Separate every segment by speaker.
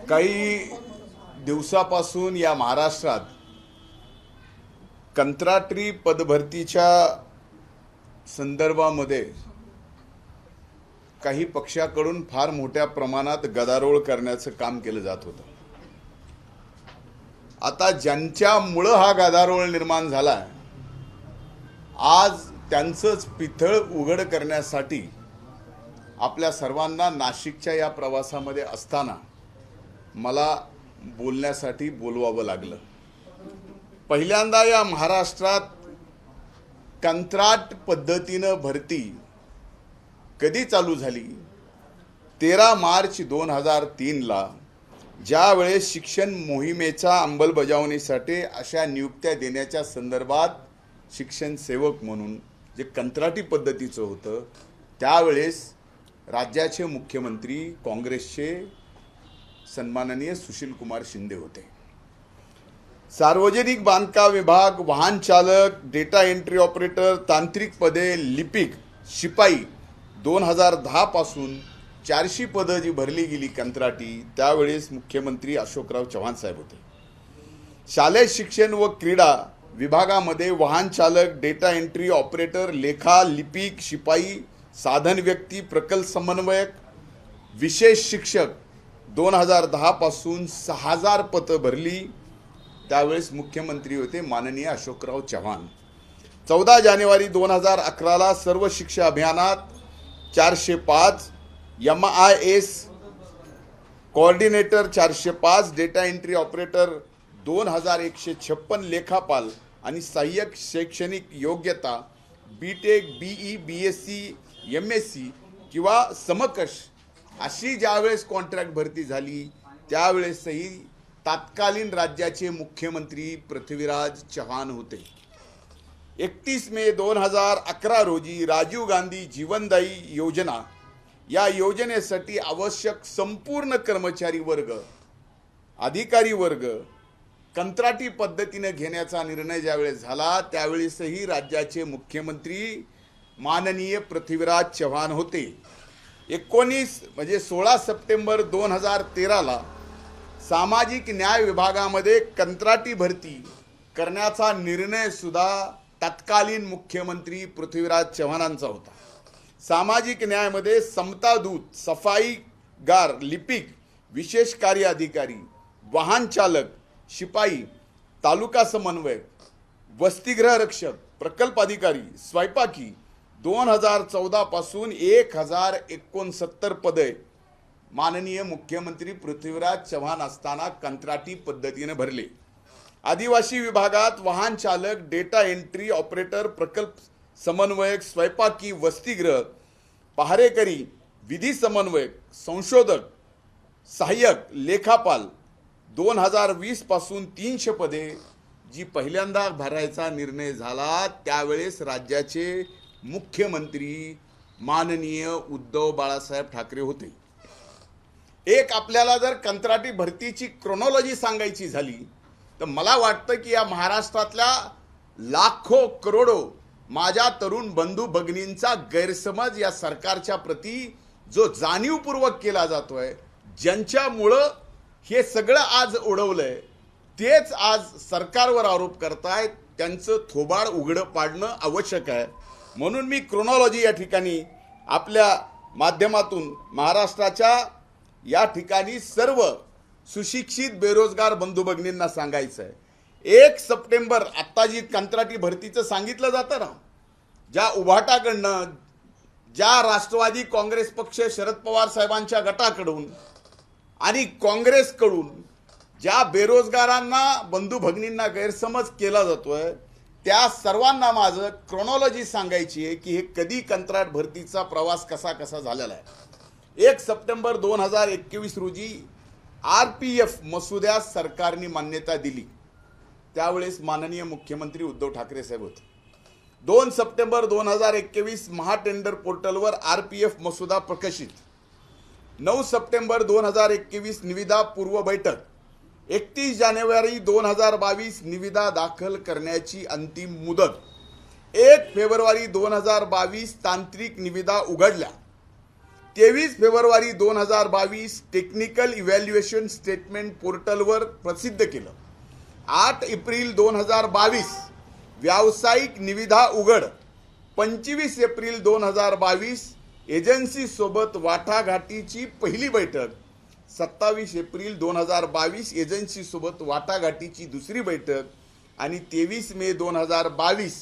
Speaker 1: काही दिवसापासून या महाराष्ट्रात कंत्राटी पदभरतीच्या संदर्भामध्ये काही पक्षाकडून फार मोठ्या प्रमाणात गदारोळ करण्याचं काम केलं जात होतं। आता ज्यांच्यामुळे हा गदारोळ निर्माण झाला, आज त्यांचंच पितळ उघड करण्यासाठी आपल्या सर्वांना नाशिकच्या या प्रवासामध्ये असताना मला बोलण्यासाठी बोलवावं लागलं। पहिल्यांदा या महाराष्ट्रात कंत्राट पद्धतीने भरती कधी चालू झाली? 13 मार्च 2003 ला ज्यावेळेस शिक्षण मोहिमेच्या अंमलबजावणीसाठी अशा नियुक्त्या देण्याच्या संदर्भात शिक्षण सेवक म्हणून जे कंत्राटी पद्धतीचं होतं, त्यावेळेस राज्याचे मुख्यमंत्री काँग्रेसचे सन्माननीय सुशीलकुमार शिंदे होते। सार्वजनिक बांधकाम विभाग, वाहन चालक, डेटा एंट्री ऑपरेटर, तांत्रिक पदे, लिपिक, शिपाई 2010 पासून 400 पदं जी भरली गेली कंत्राटी, त्यावेळेस मुख्यमंत्री अशोकराव चव्हाण साहेब होते। शालेय शिक्षण व क्रीडा विभागामध्ये वाहन चालक, डेटा एंट्री ऑपरेटर, लेखा, लिपिक, शिपाई, साधन व्यक्ती, प्रकल्प समन्वयक, विशेष शिक्षक 2010 पासून 6000 पदं भरली, त्यावेळेस मुख्यमंत्री होते माननीय अशोकराव चव्हाण। 14 जानेवारी 2011 ला सर्व शिक्षा अभियानात 405, MIS coordinator 405, data entry operator 2156, लेखापाल आणि सहाय्यक शैक्षणिक योग्यता BTech, BE, BSc, MSc किंवा समकक्ष अशी ज्यावेळेस कॉन्ट्रॅक्ट भरती झाली, त्यावेळेसही तत्कालीन राज्याचे मुख्यमंत्री पृथ्वीराज चव्हाण होते। 31 मे 2011 रोजी राजीव गांधी जीवनदायी योजना या योजनेसाठी आवश्यक संपूर्ण कर्मचारी वर्ग, अधिकारी वर्ग कंत्राटी पद्धतीने घेण्याचा निर्णय ज्यावेळेस झाला, त्यावेळेसही राज्याचे मुख्यमंत्री माननीय पृथ्वीराज चव्हाण होते। 16 सप्टेंबर 2013 ला सामाजिक न्याय विभागामध्ये कंत्राटी भरती करण्याचा निर्णय सुद्धा तत्कालीन मुख्यमंत्री पृथ्वीराज चव्हाणांचा होता। सामाजिक न्यायामध्ये समता दूत, सफाईगार, लिपिक, विशेष कार्य अधिकारी, वाहन चालक, शिपाई, तालुका समन्वयक, वसतिगृह रक्षक, प्रकल्प अधिकारी, स्वयंपाकी 2014 पासून 1069 पदे माननीय मुख्यमंत्री पृथ्वीराज चव्हाण असताना कंत्राटी पद्धतीने भरले। आदिवासी विभागात वाहन चालक, डेटा एंट्री ऑपरेटर, प्रकल्प समन्वयक, स्वयंपाकी, वसतिगृह, पहारेकरी, विधी समन्वयक, संशोधक, सहाय्यक, लेखापाल 2020 पासून 300 पदे जी पहिल्यांदा भरायचा निर्णय झाला, त्यावेळेस राज्याचे मुख्यमंत्री माननीय उद्धव बाळासाहेब ठाकरे होते। एक आपल्याला जर कंत्राटी भरतीची क्रोनॉलॉजी सांगायची झाली तर मला वाटतं की या महाराष्ट्रातल्या लाखो करोडो माझ्या तरुण बंधू भगिनींचा गैरसमज या सरकारच्या प्रती जो जाणीवपूर्वक केला जातोय, ज्यांच्यामुळं हे सगळं आज उडवलंय, तेच आज सरकारवर आरोप करतायत, त्यांचं थोबाड उघडं पाडणं आवश्यक आहे। म्हणून मी क्रोनॉलॉजी या ठिकाणी आपल्या माध्यमातून महाराष्ट्राच्या या ठिकाणी सर्व सुशिक्षित बेरोजगार बंधू भगिनींना सांगायचं आहे। 1 सप्टेंबर आत्ता जी कंत्राटी भरतीचं सांगितलं जातं ना, ज्या उभाटाकडनं, ज्या राष्ट्रवादी काँग्रेस पक्ष शरद पवार साहेबांच्या गटाकडून आणि काँग्रेसकडून ज्या बेरोजगारांना, बंधू भगिनींना गैरसमज केला जातोय, त्या सर्वांना माझं क्रोनॉलॉजी सांगायची आहे की हे कधी कंत्राट भरतीचा प्रवास कसा कसा झालेला आहे। 1 सप्टेंबर 2021 रोजी RPF मसुद्यास सरकारने मान्यता दिली, त्यावेळेस माननीय मुख्यमंत्री उद्धव ठाकरे साहेब होते। 2 सप्टेंबर 2021 महाटेंडर पोर्टलवर RPF मसुदा प्रकाशित। 9 सप्टेंबर 2021 निविदा पूर्व बैठक। 31 जानेवारी 2022 निविदा दाखल करण्याची अंतिम मुदत। 1 फेब्रुवारी 2022 तांत्रिक निविदा उघडल्या। 23 फेब्रुवारी 2022 टेक्निकल इव्हॅल्युएशन स्टेटमेंट पोर्टलवर प्रसिद्ध केलं. 8 एप्रिल 2022 व्यावसायिक निविदा उघड. 25 एप्रिल 2022 एजन्सी सोबत वाटाघाटीची पहिली बैठक. 27 एप्रिल 2022 एजन्सी सोबत वाटाघाटीची दुसरी बैठक आणि 23 मे 2022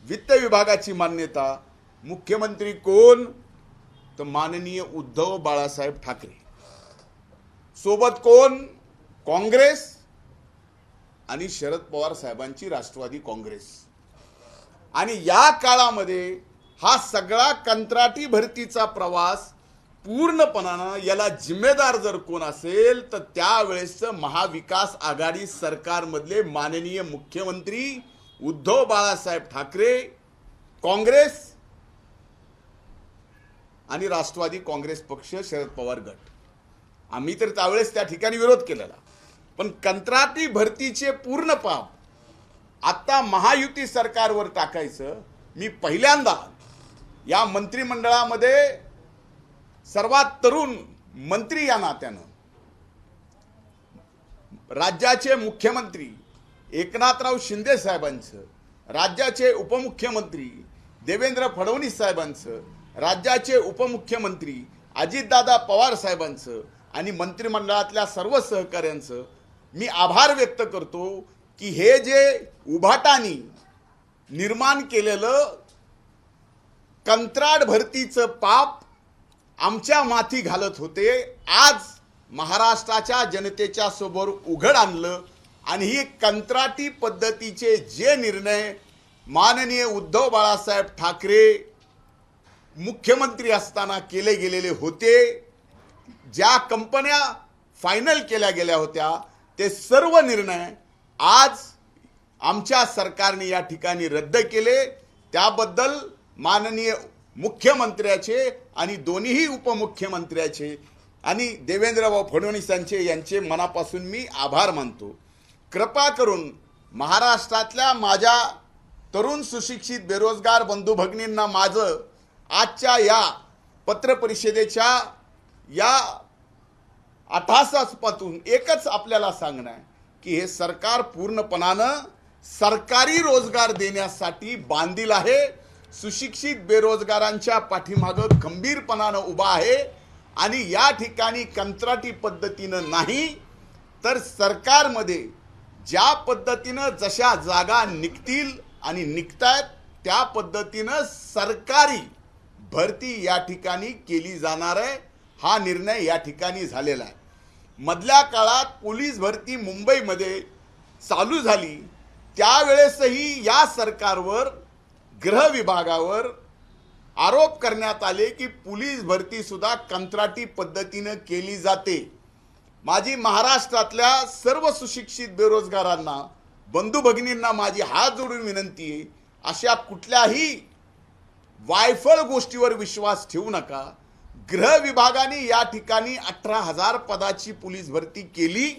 Speaker 1: वित्त विभागाची मान्यता. मुख्यमंत्री कोण? तर माननीय उद्धव बाळासाहेब ठाकरे. सोबत कोण? काँग्रेस आणि शरद पवार साहेबांची राष्ट्रवादी काँग्रेस. आणि या काळामध्ये हा सगळा कंत्राटी भरतीचा प्रवास पूर्णपणानं याला जिम्मेदार जर कोण असेल तर त्यावेळेसचं महाविकास आघाडी सरकारमधले माननीय मुख्यमंत्री उद्धव बाळासाहेब ठाकरे, काँग्रेस आणि राष्ट्रवादी काँग्रेस पक्ष, शरद पवार गट. आम्ही तर त्यावेळेस त्या ठिकाणी विरोध केलेला. पण कंत्राटी भरतीचे पूर्ण पाप आता महायुती सरकारवर टाकायचं. मी पहिल्यांदा या मंत्रिमंडळामध्ये सर्वात तरुण मंत्री या नात्यानं राज्याचे मुख्यमंत्री एकनाथराव शिंदे साहेबांचं, राज्याचे उपमुख्यमंत्री देवेंद्र फडणवीस साहेबांचं, राज्याचे उपमुख्यमंत्री अजितदादा पवार साहेबांचं आणि मंत्रिमंडळातल्या सर्व सहकाऱ्यांचं मी आभार व्यक्त करतो की हे जे उभाटानी निर्माण केलेलं कंत्राट भरतीचं पाप आमच्या माथी घालत होते, आज महाराष्ट्राच्या जनतेच्या समोर उघड आणलं. आणि ही कंत्राटी पद्धतीचे जे निर्णय माननीय उद्धव बाळासाहेब ठाकरे मुख्यमंत्री असताना केले गेलेले होते, ज्या कंपन्या फायनल केल्या गेल्या होत्या, ते सर्व निर्णय आज आमच्या सरकारने या ठिकाणी रद्द केले. त्याबद्दल माननीय मुख्यमंत्र्याचे आणि दोन्हीही उपमुख्यमंत्र्याचे आणि देवेंद्रभाऊ फडणवीस यांचे मनापासून मी आभार मानतो. कृपा करून महाराष्ट्रातल्या माझ्या तरुण सुशिक्षित बेरोजगार बंधू भगिनींना माझं आजच्या या पत्रपरिषदेच्या या अट्टाहासापासून एकच आपल्याला सांगणं आहे की हे सरकार पूर्णपणानं सरकारी रोजगार देण्यासाठी बांधील आहे. सुशिक्षित बेरोजगारांच्या पाठीमागं खंबीरपणानं उभा आहे आणि या ठिकाणी कंत्राटी पद्धतीनं नाही तर सरकारमध्ये ज्या पद्धतीनं जशा जागा निघतील आणि निघतायत त्या पद्धतीनं सरकारी भरती या ठिकाणी केली जाणार आहे. हा निर्णय या ठिकाणी झालेला आहे. मधल्या काळात पोलीस भरती मुंबईमध्ये चालू झाली त्यावेळेसही या सरकारवर गृह विभागावर आरोप करण्यात आले की पोलीस भरती सुद्धा कंत्राटी पद्धतीनं केली जाते. माझी महाराष्ट्रातल्या सर्व सुशिक्षित बेरोजगारांना बंधू भगिनींना माझी हात जोडून विनंती आहे, अशा कुठल्याही वायफळ गोष्टीवर विश्वास ठेवू नका. गृह विभागाने या ठिकाणी 18,000 पदाची पोलीस भरती केली.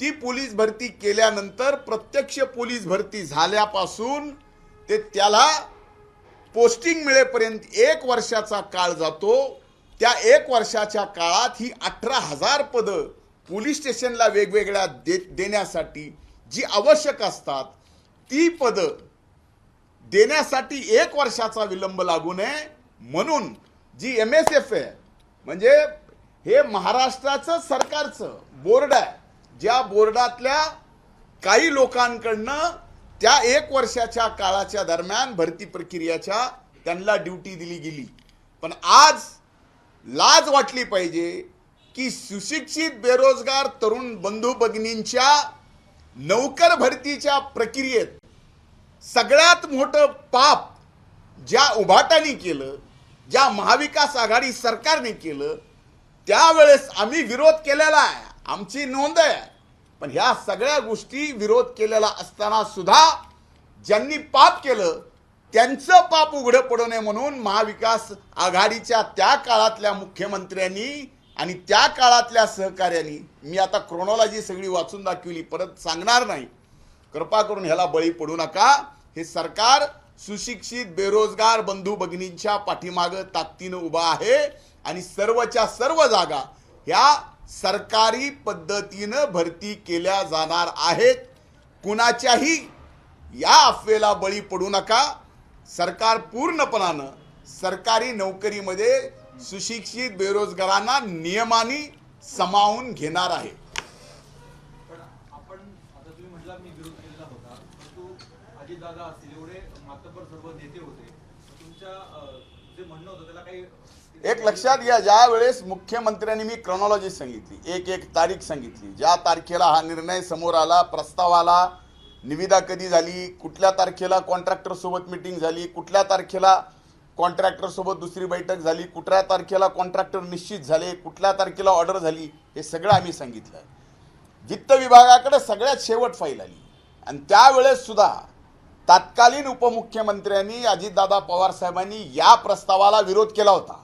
Speaker 1: ती पोलीस भरती केल्यानंतर प्रत्यक्ष पोलीस भरती झाल्यापासून ते त्याला पोस्टिंग मिळेपर्यंत 1 वर्षाचा काळ जातो. त्या 1 वर्षाच्या काळात ही 18,000 पदं पोलीस स्टेशनला वेगवेगळ्या देण्यासाठी जी आवश्यक असतात ती पदं देण्यासाठी 1 वर्षाचा विलंब लागू नये म्हणून जी MSF आहे, म्हणजे हे महाराष्ट्राचं सरकारचं बोर्ड आहे, ज्या बोर्डातल्या काही लोकांकडनं त्या 1 वर्षाच्या काळाच्या दरम्यान भरती प्रक्रियेच्या त्यांना ड्युटी दिली गेली. पण आज लाज वाटली पाहिजे की सुशिक्षित बेरोजगार तरुण बंधू भगिनींच्या नौकर भरतीच्या प्रक्रियेत सगळ्यात मोठं पाप ज्या उभाटाने केलं, ज्या महाविकास आघाडी सरकारने केलं, त्यावेळेस आम्ही विरोध केलेला आहे, आमची नोंद आहे. पण ह्या सगळ्या गोष्टी विरोध केलेला असताना सुद्धा ज्यांनी पाप केलं त्यांचं पाप उघडं पडू नये म्हणून महाविकास आघाडीच्या त्या काळातल्या मुख्यमंत्र्यांनी आणि त्या काळातल्या सहकार्यांनी, मी आता क्रोनॉलॉजी सगळी वाचून दाखवली, परत सांगणार नाही, कृपा करून ह्याला बळी पडू नका. हे सरकार सुशिक्षित बेरोजगार बंधू भगिनींच्या पाठीमागं ताकदीनं उभा आहे आणि सर्वच्या सर्व जागा ह्या सरकारी पद्धतीनं भरती केल्या जाणार आहेत. कुणाच्याही या अफवेला बळी पडू नका. सरकार पूर्णपणानं सरकारी नोकरीमध्ये सुशिक्षित बेरोजगारांना नियमाने सामावून घेणार आहे.
Speaker 2: पण आपण आता तुम्ही म्हटला मी विरोध केलेला होता, परंतु अजितदादा असतील एवढे मातब्बर सर्व नेते होते, तुमच्या जे म्हणणं होतं त्याला काही
Speaker 1: एक लक्षात घ्या, ज्या वेळेस मुख्यमंत्र्यांनी मी क्रोनॉलॉजी सांगितली, एक तारीख सांगितली, ज्या तारखेला हा निर्णय समोर आला, प्रस्ताव आला, निविदा कधी झाली, कुठल्या तारखेला कॉन्ट्रॅक्टर सोबत मीटिंग झाली, कुठल्या तारखेला कॉन्ट्रॅक्टर सोबत दुसरी बैठक झाली, कुठल्या तारखेला कॉन्ट्रॅक्टर निश्चित झाले, कुठल्या तारखेला ऑर्डर झाली, हे सगळं आम्ही सांगितलं. वित्त विभागाकडे सगळ्यात शेवट फाईल आली आणि त्यावेळेस सुद्धा तत्कालीन उपमुख्यमंत्र्यांनी अजितदादा पवार साहेबांनी या प्रस्तावाला विरोध केला होता.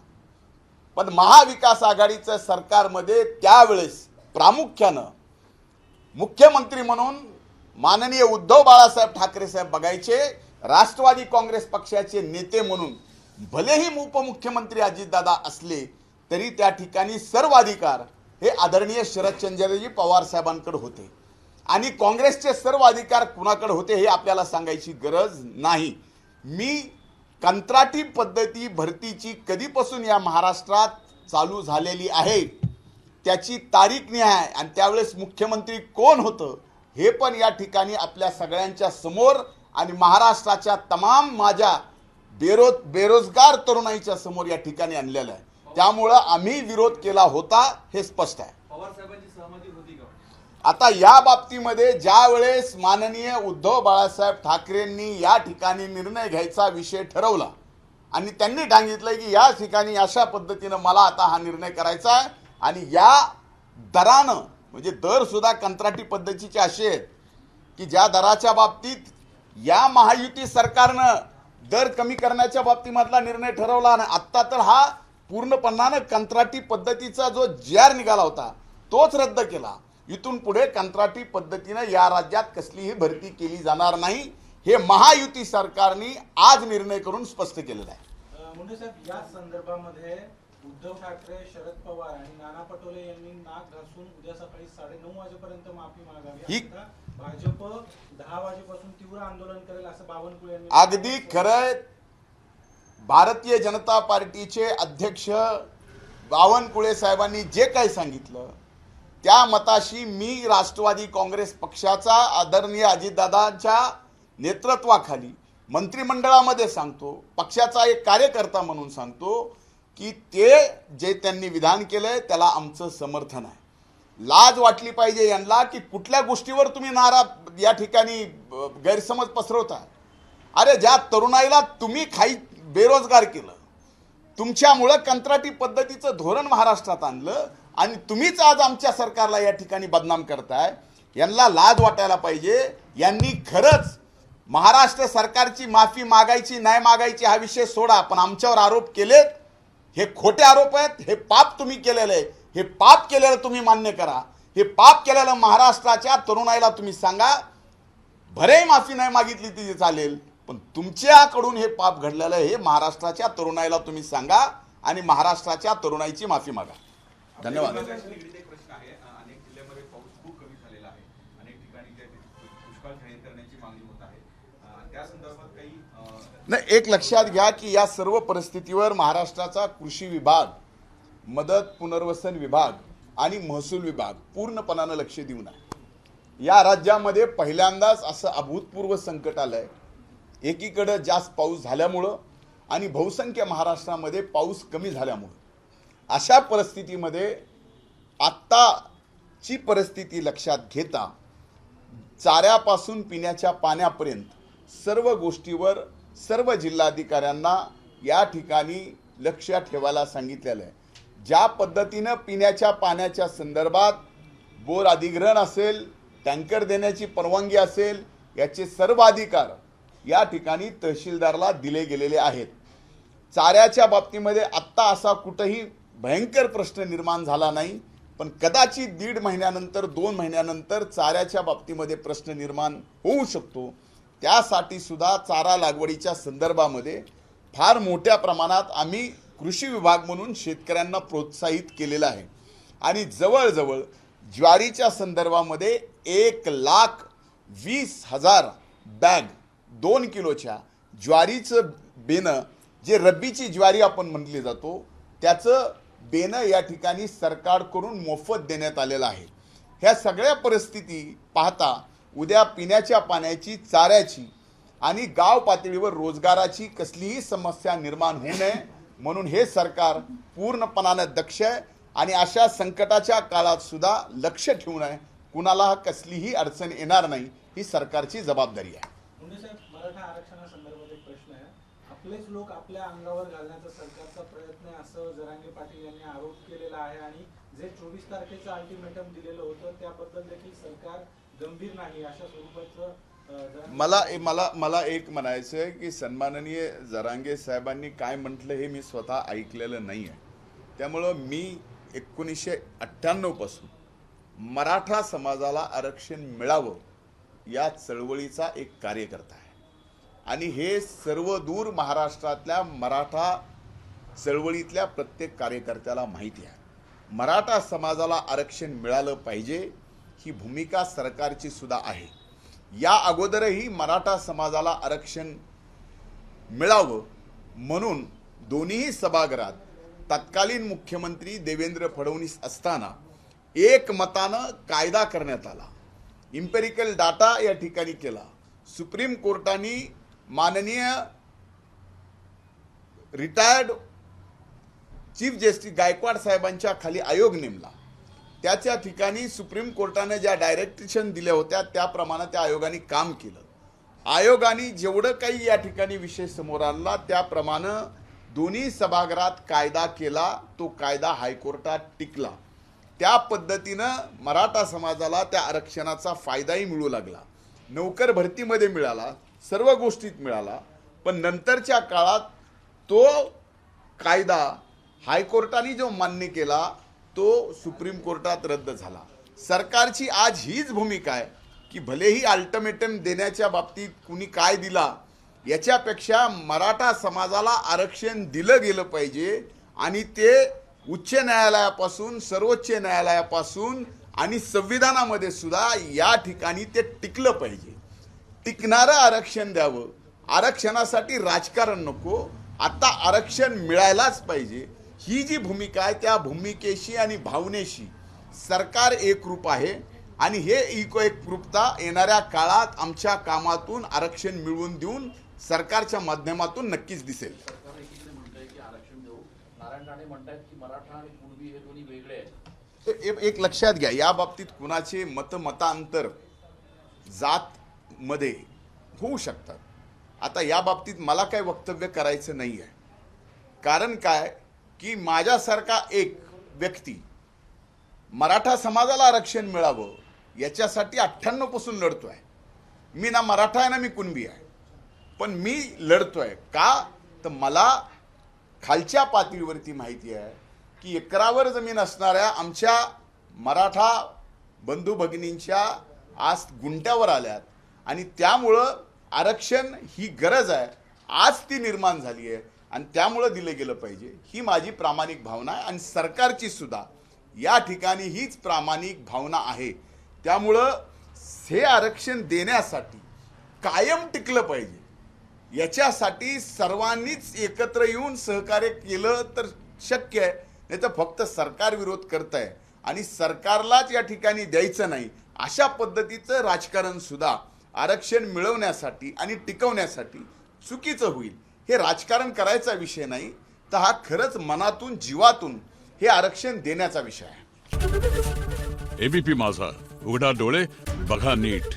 Speaker 1: पण महाविकास आघाडीचं सरकारमध्ये त्यावेळेस प्रामुख्यानं मुख्यमंत्री म्हणून माननीय उद्धव बाळासाहेब ठाकरे साहेब बघायचे, राष्ट्रवादी काँग्रेस पक्षाचे नेते म्हणून भलेही उपमुख्यमंत्री अजितदादा असले तरी त्या ठिकाणी सर्व अधिकार हे आदरणीय शरदचंद्रजी पवार साहेबांकडे होते आणि काँग्रेसचे सर्व अधिकार कुणाकडे होते हे आपल्याला सांगायची गरज नाही. मी कंत्राटी पद्धती भरतीची कधीपासून या महाराष्ट्रात चालू झालेली आहे त्याची तारीख निहाय आणि त्यावेळेस मुख्यमंत्री कोण होतं हे पण या ठिकाणी आपल्या सगळ्यांच्या समोर आणि महाराष्ट्राच्या तमाम माझ्या बेरोजगार तरुणाईच्या समोर या ठिकाणी आणलेलं आहे. त्यामुळं आम्ही विरोध केला होता हे स्पष्ट आहे.
Speaker 2: पवार साहेबांची सहमती होती का?
Speaker 1: आता या बाबतीमध्ये ज्या वेळेस माननीय उद्धव बाळासाहेब ठाकरेंनी या ठिकाणी निर्णय घ्यायचा विषय ठरवला आणि त्यांनी सांगितलं की या ठिकाणी अशा पद्धतीनं मला आता हा निर्णय करायचा आहे आणि या दरानं म्हणजे दर सुद्धा कंत्राटी पद्धतीचे असे आहेत की ज्या दराच्या बाबतीत या महायुती सरकारनं दर कमी करण्याच्या बाबतीमधला निर्णय ठरवला आणि आत्ता तर हा पूर्णपणानं कंत्राटी पद्धतीचा जो जी.आर. निघाला होता तोच रद्द केला. इथून पुढे कंत्राटी पद्धतीनं या राज्यात कसलीही भरती केली जाणार नाही हे महायुती सरकारने आज निर्णय करून स्पष्ट केलेलं आहे.
Speaker 3: मुंडे साहेब, या संदर्भामध्ये उद्धव ठाकरे, शरद पवार आणि नाना पटोले यांनी नाक घासून उद्या सकाळी 9:30 वाजेपर्यंत माफी मागावी. आता भाजप 10 वाजेपासून तीव्र आंदोलन करेल असं बावनकुळे यांनी.
Speaker 1: अगदी खरंय. भारतीय जनता पार्टीचे अध्यक्ष बावनकुळे साहेबांनी जे काही सांगितलं त्या मताशी मी राष्ट्रवादी काँग्रेस पक्षाचा आदरणीय अजितदादांच्या नेतृत्वाखाली मंत्रिमंडळामध्ये सांगतो, पक्षाचा एक कार्यकर्ता म्हणून सांगतो की ते जे त्यांनी विधान केलंय त्याला आमचं समर्थन आहे. लाज वाटली पाहिजे यांना की कुठल्या गोष्टीवर तुम्ही नाराज या ठिकाणी गैरसमज पसरवता. अरे ज्या तरुणाईला तुम्ही बेरोजगार केलं, तुमच्यामुळं कंत्राटी पद्धतीचं धोरण महाराष्ट्रात आणलं आणि तुम्हीच आज आमच्या सरकारला या ठिकाणी बदनाम करताय. यांना लाज वाटायला पाहिजे. यांनी खरंच महाराष्ट्र सरकारची माफी मागायची नाही मागायची हा विषय सोडा, पण आमच्यावर आरोप केलेत हे खोटे आरोप आहेत. हे पाप तुम्ही केलेलं आहे. हे पाप केलेलं तुम्ही मान्य करा. हे पाप केलेलं महाराष्ट्राच्या तरुणाईला तुम्ही सांगा. भरे माफी नाही मागितली ती चालेल, पण तुमच्याकडून हे पाप घडलेलं आहे हे महाराष्ट्राच्या तरुणाईला तुम्ही सांगा आणि महाराष्ट्राच्या तरुणाईची माफी मागा. धन्यवाद.
Speaker 2: एक प्रश्न आहे. अनेक जिल्ह्यांमध्ये पाऊस खूप कमी झालेला आहे. अनेक ठिकाणी दुष्काळ जाहीर करण्याची मागणी होत आहे. त्या संदर्भात काही
Speaker 1: नाही, एक लक्षात घ्या की या सर्व परिस्थितीवर महाराष्ट्राचा कृषी विभाग, मदत पुनर्वसन विभाग आणि महसूल विभाग पूर्णपणानं लक्ष देऊन आहे. या राज्यामध्ये पहिल्यांदाच असं अभूतपूर्व संकट आलंय. एकीकडे जास्त पाऊस झाल्यामुळं आणि बहुसंख्य महाराष्ट्रामध्ये पाऊस कमी झाल्यामुळं अशा परिस्थितीमध्ये आत्ताची परिस्थिती लक्षात घेता चाऱ्यापासून पिण्याच्या पाण्यापर्यंत सर्व गोष्टीवर सर्व जिल्हाधिकाऱ्यांना या ठिकाणी लक्ष ठेवायला सांगितलेलं आहे. ज्या पद्धतीनं पिण्याच्या पाण्याच्या संदर्भात बोर अधिग्रहण असेल, टँकर देण्याची परवानगी असेल, याचे सर्व अधिकार या ठिकाणी तहसीलदारला दिले गेलेले आहेत. चाऱ्याच्या बाबतीमध्ये आत्ता असा कुठेही भयंकर प्रश्न निर्माण झाला नाही, पण कदाचित 1.5 महिन्यानंतर 2 महिन्यानंतर चाऱ्याच्या बाबतीमध्ये प्रश्न निर्माण होऊ शकतो. त्यासाठी सुद्धा चारा लागवडीच्या संदर्भामध्ये फार मोठ्या प्रमाणात आम्ही कृषी विभाग म्हणून शेतकऱ्यांना प्रोत्साहित केलेलं आहे आणि जवळजवळ ज्वारीच्या संदर्भामध्ये 1,20,000 बॅग 2 किलोच्या ज्वारीचं बेनं जे रब्बीची ज्वारी आपण म्हटली जातो त्याचं बेनं या ठिकाणी सरकारकडून मोफत देण्यात आलेलं आहे। ह्या सगळ्या परिस्थिती पाहता उद्या पिण्याच्या पाण्याची, चाऱ्याची आणि गाव पातळीवर रोजगाराची कसलीही समस्या निर्माण होऊ नये म्हणून हे सरकार पूर्णपणाने दक्ष आहे आणि अशा संकटाच्या काळात सुद्धा लक्ष ठेवून आहे कुणाला कसलीही अडचण येणार नाही ही सरकारची जबाबदारी आहे।
Speaker 3: मुंडे साहेब, मराठा आरक्षणासंदर्भात एक प्रश्न आहे। आपलेच लोक आपल्या अंगावर घालण्याचा सरकारचा प्रयत्न आहे असं जरांगे पाटील यांनी आरोप केलेला आहे आणि जे 24 तारखेचं अल्टिमेटम दिलेलं होतं त्याबद्दल देखील सरकार गंभीर नाही अशा स्वरूपाचं
Speaker 1: मला एक म्हणायचं आहे की सन्माननीय जरांगे साहेबांनी काय म्हटलं हे मी स्वतः ऐकलेलं नाही आहे। त्यामुळं मी 1998 पासून मराठा समाजाला आरक्षण मिळावं या चळवळीचा एक कार्यकर्ता आहे आणि हे सर्व दूर महाराष्ट्रातल्या मराठा चळवळीतल्या प्रत्येक कार्यकर्त्याला माहिती आहे। मराठा समाजाला आरक्षण मिळालं पाहिजे ही भूमिका सरकारची सुद्धा आहे। या अगोदरही मराठा समाजाला आरक्षण मिळावं म्हणून दोन्ही सभागृहात तत्कालीन मुख्यमंत्री देवेंद्र फडणवीस असताना एकमतानं कायदा करण्यात आला, इम्पेरिकल डाटा या ठिकाणी केला। सुप्रीम कोर्टाने माननीय रिटायर्ड चीफ जस्टिस गायकवाड साहेबांच्या खाली आयोग नेमला। त्याच्या ठिकाणी सुप्रीम कोर्टाने ज्या डायरेक्शन दिल्या होत्या त्याप्रमाणे त्या आयोगाने काम केलं। आयोगाने जेवढं काही या ठिकाणी विषय समोर आणला त्याप्रमाणे दोन्ही सभागृहात कायदा केला, तो कायदा हायकोर्टात टिकला। त्या पद्धतीनं मराठा समाजाला त्या आरक्षणाचा फायदाही मिळू लागला, नोकर भरतीमध्ये मिळाला, सर्व गोष्टीत मिळाला। पण नंतरच्या काळात तो कायदा हायकोर्टाने जो मान्य केला तो सुप्रीम कोर्टात रद्द झाला। सरकारची आज हीच भूमिका आहे की भलेही अल्टिमेटम देण्याच्या बाबतीत कुणी काय दिला याच्यापेक्षा मराठा समाजाला आरक्षण दिलं गेलं पाहिजे आणि ते उच्च न्यायालयापासून सर्वोच्च न्यायालयापासून आणि संविधानामध्ये सुद्धा या ठिकाणी ते टिकलं पाहिजे। टिकणारं आरक्षण द्यावं, आरक्षणासाठी राजकारण नको, आता आरक्षण मिळायलाच पाहिजे ही जी भूमिका आहे त्या भूमिकेशी आणि भावनेशी सरकार एकरूप आहे आणि हे एकरूपता येणाऱ्या काळात आमच्या कामातून आरक्षण मिळवून देऊन सरकारच्या माध्यमातून नक्कीच दिसेल।
Speaker 4: सरकार एकीकडे म्हणतंय की आरक्षण देऊ, नारायण राणे म्हणतात की मराठा आणि कुणबी हे दोन्ही वेगळे आहेत।
Speaker 1: एक लक्षात घ्या, या बाबतीत कुणाचे मतांतर जात मध्ये होऊ शकतात। आता या बाबतीत मला काय वक्तव्य करायचं नाही आहे, कारण काय की माझ्यासारखा एक व्यक्ती मराठा समाजाला आरक्षण मिळावं याच्यासाठी 98 पासून लढतोय। मी ना मराठा आहे ना मी कुणबी आहे, पण मी लढतोय का तर मला खालच्या पातळीवरती माहिती आहे की एकरावर जमीन असणाऱ्या आमच्या मराठा बंधू भगिनींच्या आज गुंट्यावर आल्यात आणि त्यामुळं आरक्षण ही गरज आहे, आज ती निर्माण झाली आहे आणि त्यामुळं दिलं गेलं पाहिजे ही माझी प्रामाणिक भावना आहे आणि सरकारची सुद्धा या ठिकाणी हीच प्रामाणिक भावना आहे। त्यामुळं हे आरक्षण देण्यासाठी कायम टिकलं पाहिजे याच्यासाठी सर्वांनीच एकत्र येऊन सहकार्य केलं तर शक्य आहे, नाही तर फक्त सरकार विरोध करत आहे आणि सरकारलाच या ठिकाणी द्यायचं नाही अशा पद्धतीचं राजकारण सुद्धा आरक्षण मिळवण्यासाठी आणि टिकवण्यासाठी चुकीचं होईल। हे राजकारण करायचा विषय नाही तर हा खरंच मनातून जीवातून हे आरक्षण देण्याचा विषय आहे।
Speaker 5: एबीपी माझा, उघडा डोळे बघा नीट।